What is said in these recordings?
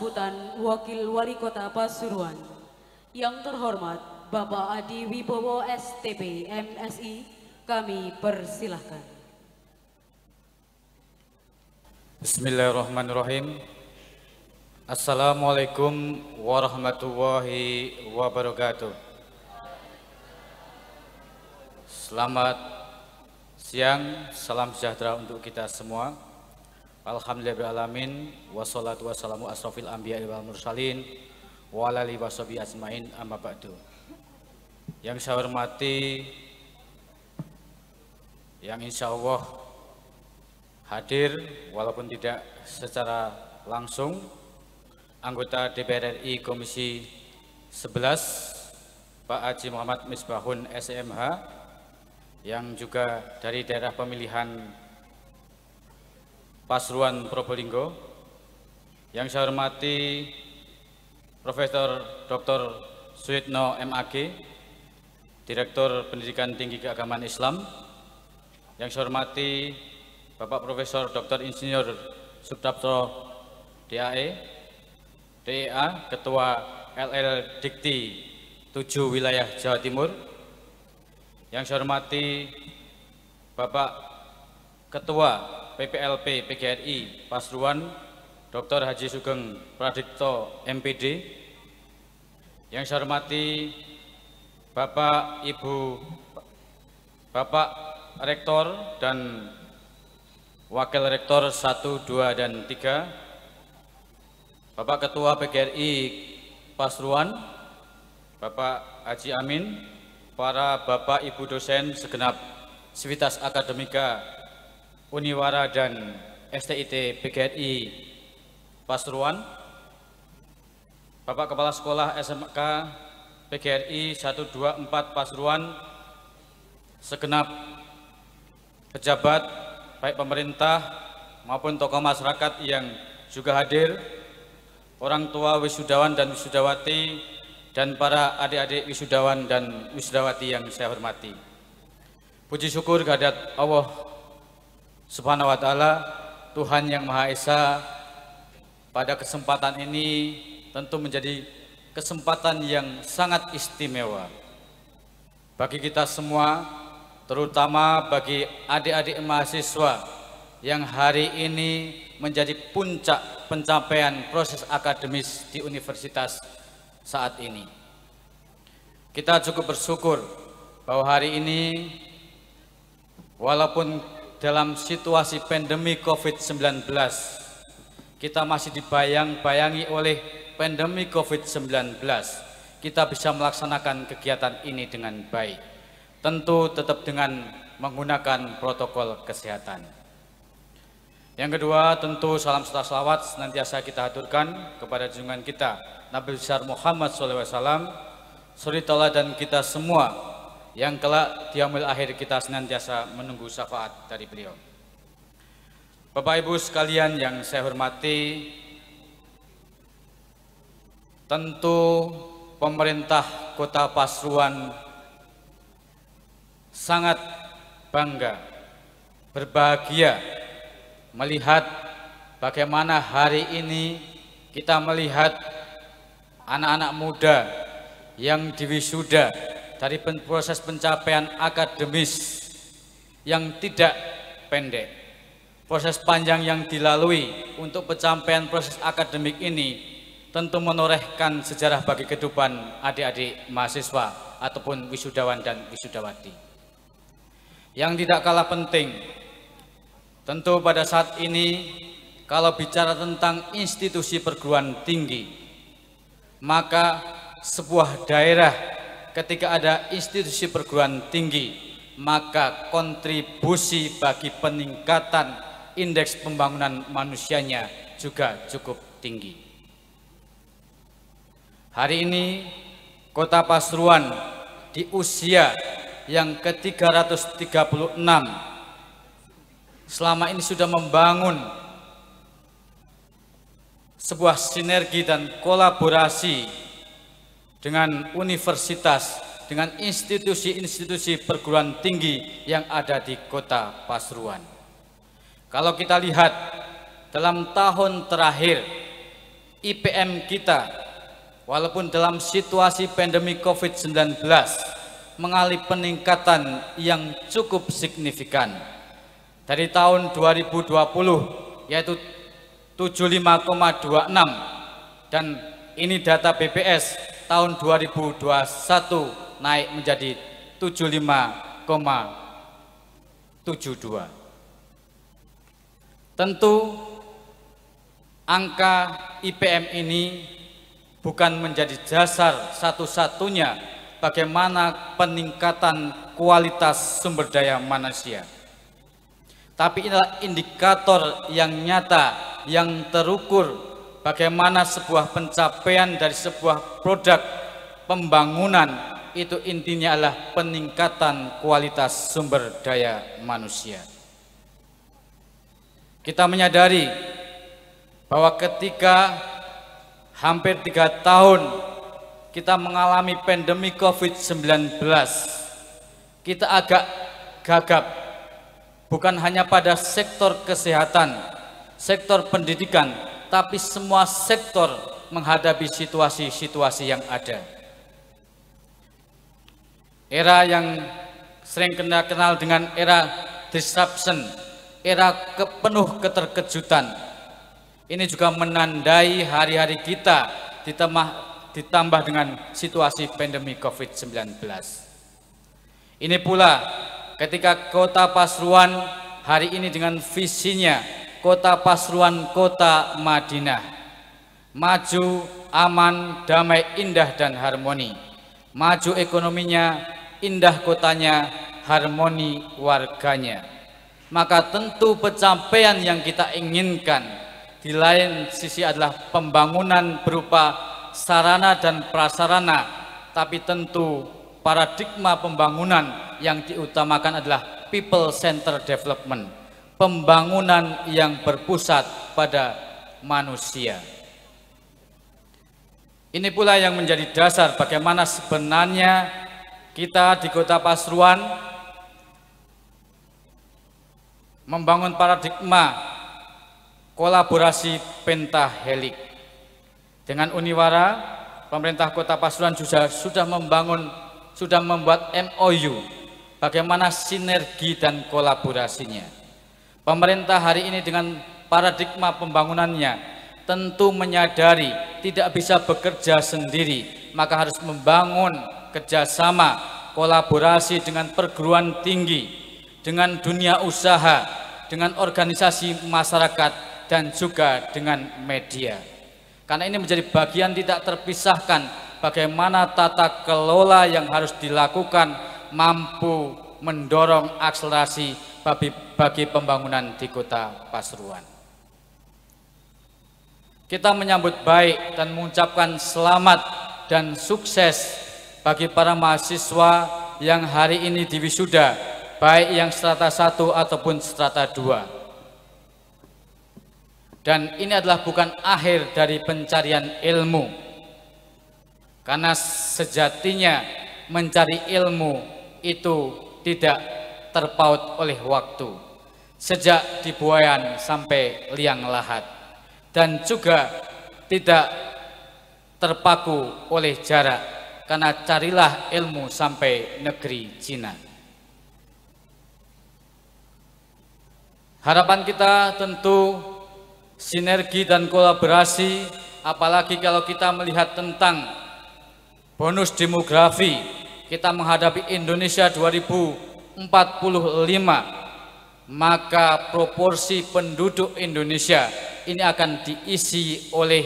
sambutan Wakil Wali Kota Pasuruan. Yang terhormat Bapak Adi Wibowo STP MSI, kami persilahkan. Bismillahirrahmanirrahim. Assalamualaikum warahmatullahi wabarakatuh. Selamat siang, salam sejahtera untuk kita semua. Alhamdulillahirrahmanirrahim. Wassalatu wassalamu asrofil anbiya wal mursalin wa ala alihi washabihi ajmain, amma ba'du. Yang saya hormati, yang insya Allah hadir walaupun tidak secara langsung, anggota DPR RI Komisi 11 Pak Haji Muhammad Misbahun SMH, yang juga dari daerah pemilihan Pasuruan Probolinggo, yang saya hormati Profesor Dr. Suyitno MAG, Direktur Pendidikan Tinggi Keagamaan Islam, yang saya hormati Bapak Profesor Dr. Insinyur Suprapto DAE, DEA, Ketua LL Dikti 7 Wilayah Jawa Timur, yang saya hormati Bapak Ketua PPLP PGRI Pasuruan Dr. Haji Sugeng Pradipto MPD, yang saya hormati Bapak Ibu Bapak Rektor dan Wakil Rektor 1, 2, dan 3, Bapak Ketua PGRI Pasuruan Bapak Haji Amin, para Bapak Ibu dosen segenap Sivitas Akademika Uniwara dan STIT PGRI Pasuruan, Bapak Kepala Sekolah SMK PGRI 124 Pasuruan, segenap pejabat baik pemerintah maupun tokoh masyarakat yang juga hadir, orang tua wisudawan dan wisudawati, dan para adik-adik wisudawan dan wisudawati yang saya hormati. Puji syukur kehadirat Allah Subhanahu wa ta'ala, Tuhan yang Maha Esa. Pada kesempatan ini tentu menjadi kesempatan yang sangat istimewa bagi kita semua, terutama bagi adik-adik mahasiswa yang hari ini menjadi puncak pencapaian proses akademis di universitas saat ini. Kita cukup bersyukur bahwa hari ini walaupun dalam situasi pandemi COVID-19, kita masih dibayang-bayangi oleh pandemi COVID-19, kita bisa melaksanakan kegiatan ini dengan baik. Tentu tetap dengan menggunakan protokol kesehatan. Yang kedua, tentu salam serta salawat senantiasa kita haturkan kepada junjungan kita Nabi besar Muhammad SAW, suri tauladan kita semua, yang kelak di yaumil akhir kita senantiasa menunggu syafaat dari beliau. Bapak Ibu sekalian yang saya hormati, tentu pemerintah Kota Pasuruan sangat bangga, berbahagia melihat bagaimana hari ini kita melihat anak-anak muda yang diwisuda dari proses pencapaian akademis yang tidak pendek. Proses panjang yang dilalui untuk pencapaian proses akademik ini tentu menorehkan sejarah bagi kehidupan adik-adik mahasiswa ataupun wisudawan dan wisudawati. Yang tidak kalah penting, tentu pada saat ini kalau bicara tentang institusi perguruan tinggi, maka sebuah daerah ketika ada institusi perguruan tinggi, maka kontribusi bagi peningkatan indeks pembangunan manusianya juga cukup tinggi. Hari ini Kota Pasuruan di usia yang ke-336 selama ini sudah membangun sebuah sinergi dan kolaborasi dengan universitas, dengan institusi-institusi perguruan tinggi yang ada di Kota Pasuruan. Kalau kita lihat dalam tahun terakhir IPM kita walaupun dalam situasi pandemi COVID-19 mengalami peningkatan yang cukup signifikan. Dari tahun 2020 yaitu 75,26 dan ini data BPS tahun 2021 naik menjadi 75,72. Tentu angka IPM ini bukan menjadi dasar satu-satunya bagaimana peningkatan kualitas sumber daya manusia. Tapi inilah indikator yang nyata, yang terukur bagaimana sebuah pencapaian dari sebuah produk pembangunan itu intinya adalah peningkatan kualitas sumber daya manusia. Kita menyadari bahwa ketika hampir 3 tahun kita mengalami pandemi COVID-19, kita agak gagap bukan hanya pada sektor kesehatan, sektor pendidikan, tapi semua sektor menghadapi situasi-situasi yang ada. Era yang sering kita kenal dengan era disruption, era penuh keterkejutan. Ini juga menandai hari-hari kita ditambah dengan situasi pandemi COVID-19. Ini pula ketika Kota Pasuruan hari ini dengan visinya Kota Pasuruan Kota Madinah, maju, aman, damai, indah dan harmoni. Maju ekonominya, indah kotanya, harmoni warganya. Maka tentu pencapaian yang kita inginkan di lain sisi adalah pembangunan berupa sarana dan prasarana, tapi tentu paradigma pembangunan yang diutamakan adalah people center development, pembangunan yang berpusat pada manusia. Ini pula yang menjadi dasar bagaimana sebenarnya kita di Kota Pasuruan membangun paradigma kolaborasi pentahelik. Dengan Uniwara, pemerintah Kota Pasuruan sudah membuat MOU bagaimana sinergi dan kolaborasinya. Pemerintah hari ini dengan paradigma pembangunannya tentu menyadari tidak bisa bekerja sendiri, maka harus membangun kerjasama, kolaborasi dengan perguruan tinggi, dengan dunia usaha, dengan organisasi masyarakat, dan juga dengan media. Karena ini menjadi bagian tidak terpisahkan bagaimana tata kelola yang harus dilakukan mampu mendorong akselerasi bagi pembangunan di Kota Pasuruan. Kita menyambut baik dan mengucapkan selamat dan sukses bagi para mahasiswa yang hari ini diwisuda, baik yang strata 1 ataupun strata 2. Dan ini adalah bukan akhir dari pencarian ilmu, karena sejatinya mencari ilmu itu tidak terpaut oleh waktu, sejak di Buayan sampai Liang Lahat, dan juga tidak terpaku oleh jarak, karena carilah ilmu sampai negeri Cina. Harapan kita tentu sinergi dan kolaborasi, apalagi kalau kita melihat tentang bonus demografi, kita menghadapi Indonesia 2045, maka proporsi penduduk Indonesia ini akan diisi oleh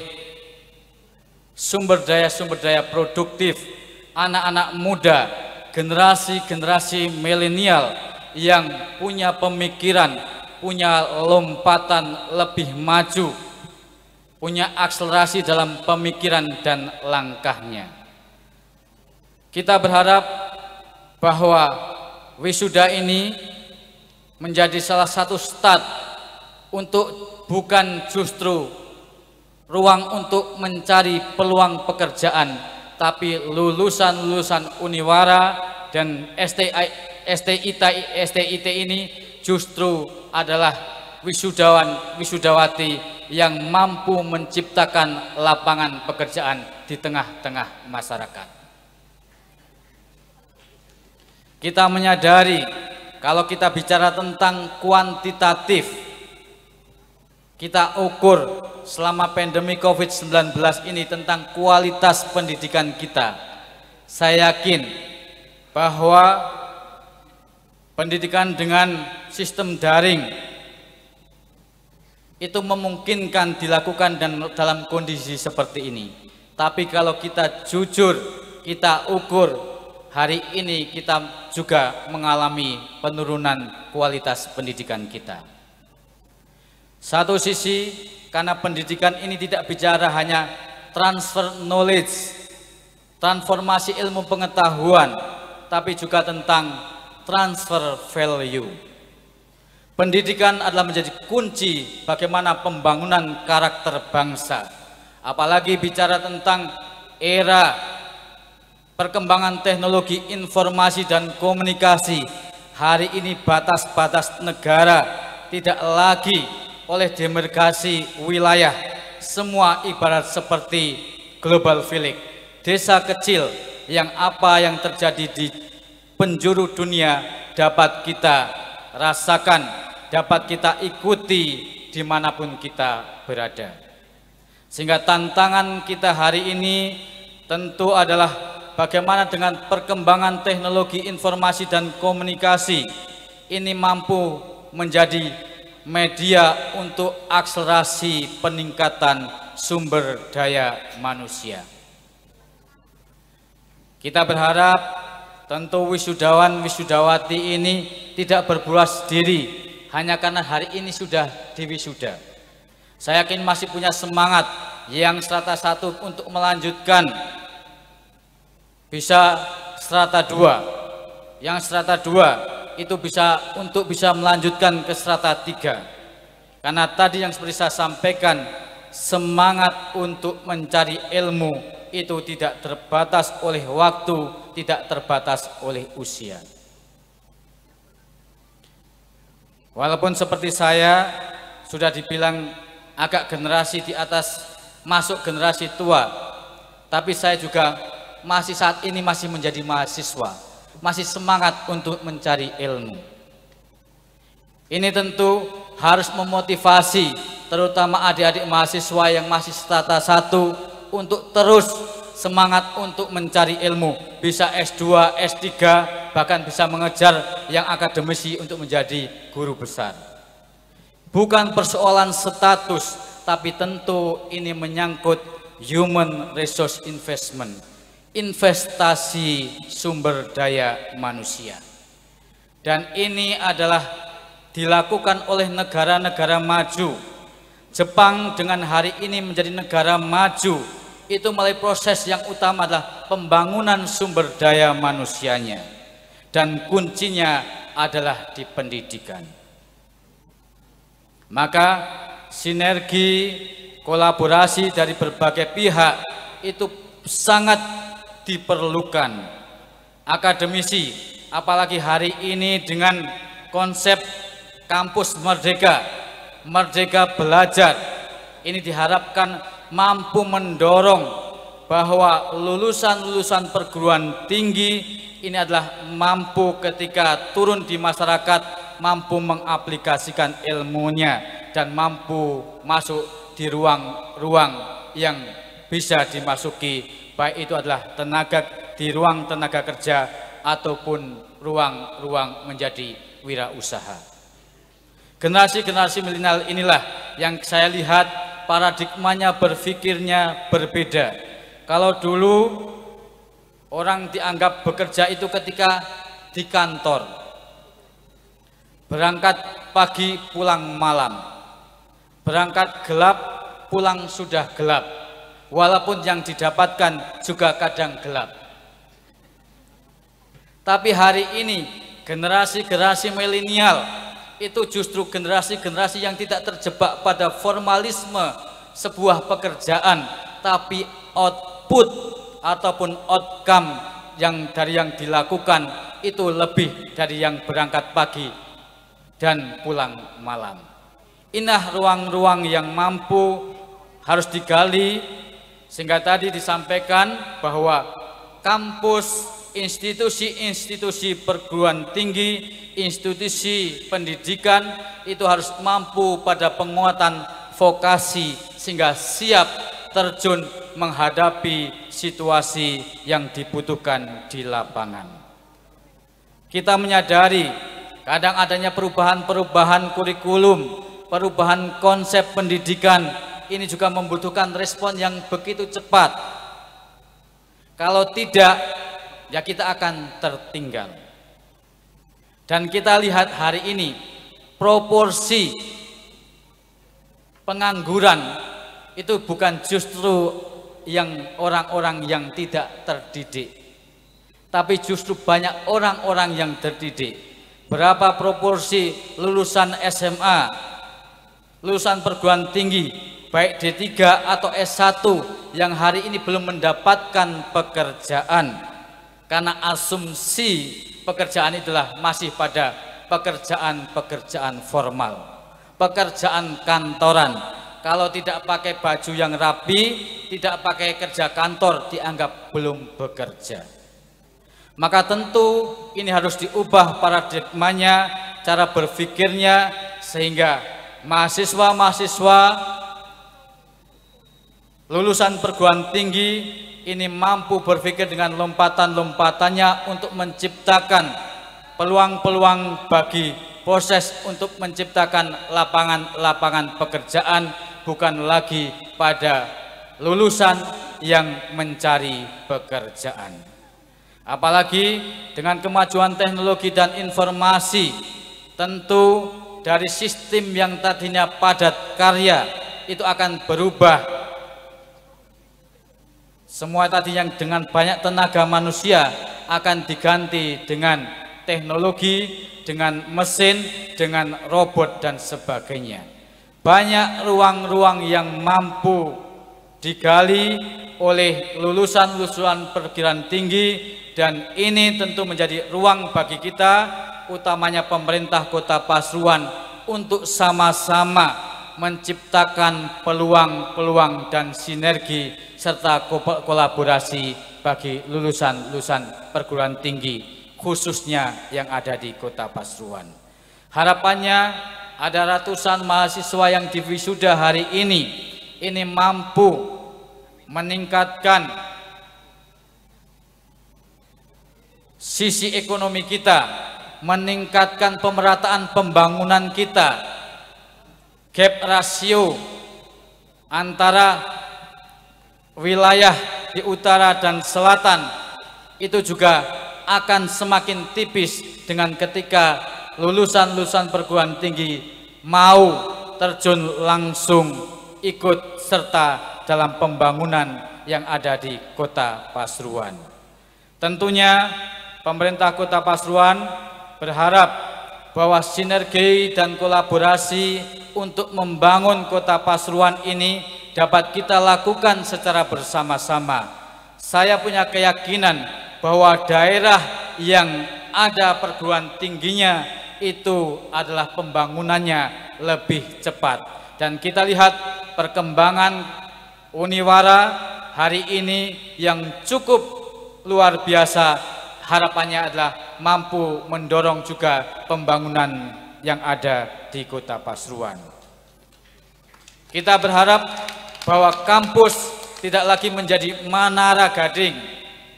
sumber daya produktif, anak-anak muda, generasi milenial yang punya pemikiran, punya lompatan lebih maju, punya akselerasi dalam pemikiran dan langkahnya. Kita berharap bahwa wisuda ini menjadi salah satu start untuk bukan justru ruang untuk mencari peluang pekerjaan, tapi lulusan-lulusan Uniwara dan STIT ini justru adalah wisudawati yang mampu menciptakan lapangan pekerjaan di tengah-tengah masyarakat. Kita menyadari kalau kita bicara tentang kuantitatif, kita ukur selama pandemi COVID-19 ini tentang kualitas pendidikan kita. Saya yakin bahwa pendidikan dengan sistem daring itu memungkinkan dilakukan dan dalam kondisi seperti ini. Tapi kalau kita jujur, kita ukur, hari ini kita juga mengalami penurunan kualitas pendidikan kita. Satu sisi, karena pendidikan ini tidak bicara hanya transfer knowledge, transformasi ilmu pengetahuan, tapi juga tentang transfer value. Pendidikan adalah menjadi kunci bagaimana pembangunan karakter bangsa. Apalagi bicara tentang era perkembangan teknologi informasi dan komunikasi. Hari ini batas-batas negara tidak lagi oleh demarkasi wilayah. Semua ibarat seperti global village, desa kecil yang apa yang terjadi di penjuru dunia dapat kita rasakan, dapat kita ikuti dimanapun kita berada. Sehingga tantangan kita hari ini tentu adalah bagaimana dengan perkembangan teknologi informasi dan komunikasi ini mampu menjadi media untuk akselerasi peningkatan sumber daya manusia. Kita berharap tentu wisudawan wisudawati ini tidak berbuat diri hanya karena hari ini sudah diwisuda. Saya yakin masih punya semangat yang strata 1 untuk melanjutkan bisa strata 2. Yang strata 2 itu bisa melanjutkan ke strata 3. Karena tadi yang seperti saya sampaikan, semangat untuk mencari ilmu itu tidak terbatas oleh waktu, tidak terbatas oleh usia. Walaupun seperti saya sudah dibilang agak generasi di atas masuk generasi tua, tapi saya juga masih saat ini masih menjadi mahasiswa, masih semangat untuk mencari ilmu. Ini tentu harus memotivasi terutama adik-adik mahasiswa yang masih strata 1 untuk terus semangat untuk mencari ilmu, bisa S2, S3, bahkan bisa mengejar yang akademisi untuk menjadi guru besar. Bukan persoalan status, tapi tentu ini menyangkut human resource investment, investasi sumber daya manusia. Dan ini adalah dilakukan oleh negara-negara maju. Jepang dengan hari ini menjadi negara maju, itu melalui proses yang utama adalah pembangunan sumber daya manusianya, dan kuncinya adalah di pendidikan. Maka sinergi kolaborasi dari berbagai pihak itu sangat diperlukan. Akademisi, apalagi hari ini dengan konsep kampus merdeka, merdeka belajar, ini diharapkan mampu mendorong bahwa lulusan-lulusan perguruan tinggi ini adalah mampu ketika turun di masyarakat, mampu mengaplikasikan ilmunya dan mampu masuk di ruang-ruang yang bisa dimasuki, baik itu adalah di ruang tenaga kerja ataupun ruang-ruang menjadi wirausaha. Generasi-generasi milenial inilah yang saya lihat paradigmanya berpikirnya berbeda. Kalau dulu orang dianggap bekerja itu ketika di kantor, berangkat pagi pulang malam, berangkat gelap pulang sudah gelap, walaupun yang didapatkan juga kadang gelap. Tapi hari ini generasi-generasi milenial itu justru generasi-generasi yang tidak terjebak pada formalisme sebuah pekerjaan, tapi output ataupun outcome yang dilakukan itu lebih dari yang berangkat pagi dan pulang malam. Inilah ruang-ruang yang mampu harus digali, sehingga tadi disampaikan bahwa kampus, institusi-institusi perguruan tinggi, institusi pendidikan itu harus mampu pada penguatan vokasi sehingga siap terjun menghadapi situasi yang dibutuhkan di lapangan. Kita menyadari kadang adanya perubahan-perubahan kurikulum, perubahan konsep pendidikan, ini juga membutuhkan respon yang begitu cepat. Kalau tidak, ya kita akan tertinggal. Dan kita lihat hari ini proporsi pengangguran itu bukan justru yang orang-orang yang tidak terdidik, tapi justru banyak orang-orang yang terdidik. Berapa proporsi lulusan SMA, lulusan perguruan tinggi, baik D3 atau S1 yang hari ini belum mendapatkan pekerjaan karena asumsi pekerjaan itulah masih pada pekerjaan-pekerjaan formal, pekerjaan kantoran. Kalau tidak pakai baju yang rapi, tidak pakai kerja kantor, dianggap belum bekerja. Maka tentu ini harus diubah paradigmanya, cara berpikirnya, sehingga mahasiswa-mahasiswa lulusan perguruan tinggi ini mampu berpikir dengan lompatan-lompatannya untuk menciptakan peluang-peluang bagi proses untuk menciptakan lapangan-lapangan pekerjaan, bukan lagi pada lulusan yang mencari pekerjaan. Apalagi dengan kemajuan teknologi dan informasi, tentu dari sistem yang tadinya padat karya itu akan berubah. Semua tadi yang dengan banyak tenaga manusia akan diganti dengan teknologi, dengan mesin, dengan robot dan sebagainya. Banyak ruang-ruang yang mampu digali oleh lulusan-lulusan perguruan tinggi, dan ini tentu menjadi ruang bagi kita, utamanya pemerintah Kota Pasuruan, untuk sama-sama menciptakan peluang-peluang dan sinergi serta kolaborasi bagi lulusan-lulusan perguruan tinggi, khususnya yang ada di Kota Pasuruan. Harapannya ada ratusan mahasiswa yang diwisuda hari ini mampu meningkatkan sisi ekonomi kita, meningkatkan pemerataan pembangunan kita. Gap rasio antara wilayah di utara dan selatan itu juga akan semakin tipis dengan ketika lulusan-lulusan perguruan tinggi mau terjun langsung ikut serta dalam pembangunan yang ada di Kota Pasuruan. Tentunya pemerintah Kota Pasuruan berharap bahwa sinergi dan kolaborasi untuk membangun Kota Pasuruan ini dapat kita lakukan secara bersama-sama. Saya punya keyakinan bahwa daerah yang ada perguruan tingginya itu adalah pembangunannya lebih cepat. Dan kita lihat perkembangan Uniwara hari ini yang cukup luar biasa, harapannya adalah mampu mendorong juga pembangunan yang ada di Kota Pasuruan. Kita berharap bahwa kampus tidak lagi menjadi Menara Gading,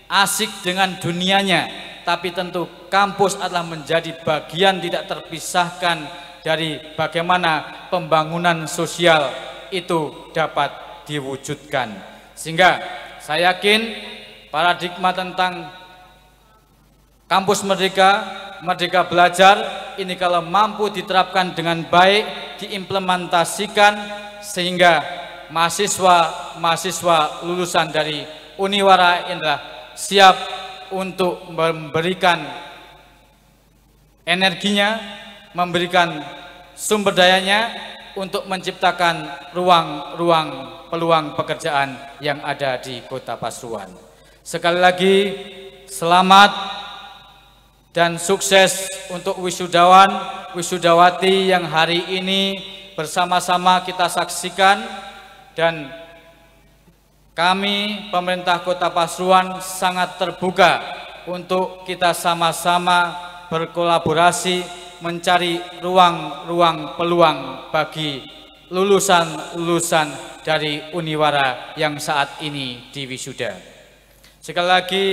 asik dengan dunianya, tapi tentu kampus adalah menjadi bagian tidak terpisahkan dari bagaimana pembangunan sosial itu dapat diwujudkan. Sehingga saya yakin paradigma tentang kampus Merdeka, Merdeka Belajar ini kalau mampu diterapkan dengan baik, diimplementasikan, sehingga mahasiswa lulusan dari Uniwara adalah siap untuk memberikan energinya, memberikan sumber dayanya untuk menciptakan ruang-ruang peluang pekerjaan yang ada di Kota Pasuruan. Sekali lagi selamat dan sukses untuk wisudawan, wisudawati yang hari ini bersama-sama kita saksikan, dan kami pemerintah Kota Pasuruan sangat terbuka untuk kita sama-sama berkolaborasi mencari ruang-ruang peluang bagi lulusan-lulusan dari Uniwara yang saat ini diwisuda. Sekali lagi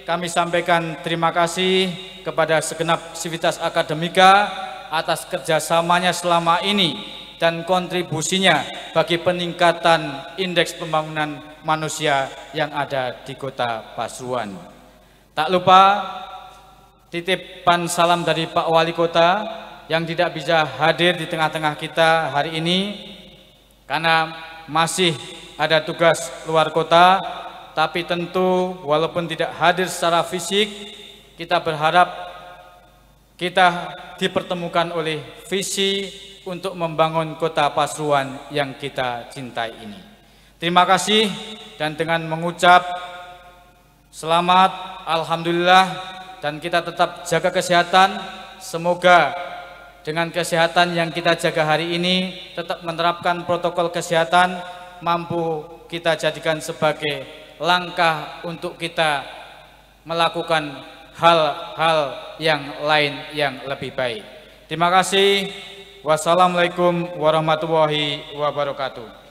kami sampaikan terima kasih kepada segenap sivitas akademika atas kerjasamanya selama ini dan kontribusinya bagi peningkatan indeks pembangunan manusia yang ada di Kota Pasuruan. Tak lupa titipan salam dari Pak Wali Kota yang tidak bisa hadir di tengah-tengah kita hari ini karena masih ada tugas luar kota, tapi tentu walaupun tidak hadir secara fisik, kita berharap kita dipertemukan oleh visi untuk membangun Kota Pasuruan yang kita cintai ini. Terima kasih, dan dengan mengucap selamat, alhamdulillah, dan kita tetap jaga kesehatan. Semoga dengan kesehatan yang kita jaga hari ini, tetap menerapkan protokol kesehatan, mampu kita jadikan sebagai langkah untuk kita melakukan hal-hal yang lain yang lebih baik. Terima kasih. Wassalamualaikum warahmatullahi wabarakatuh.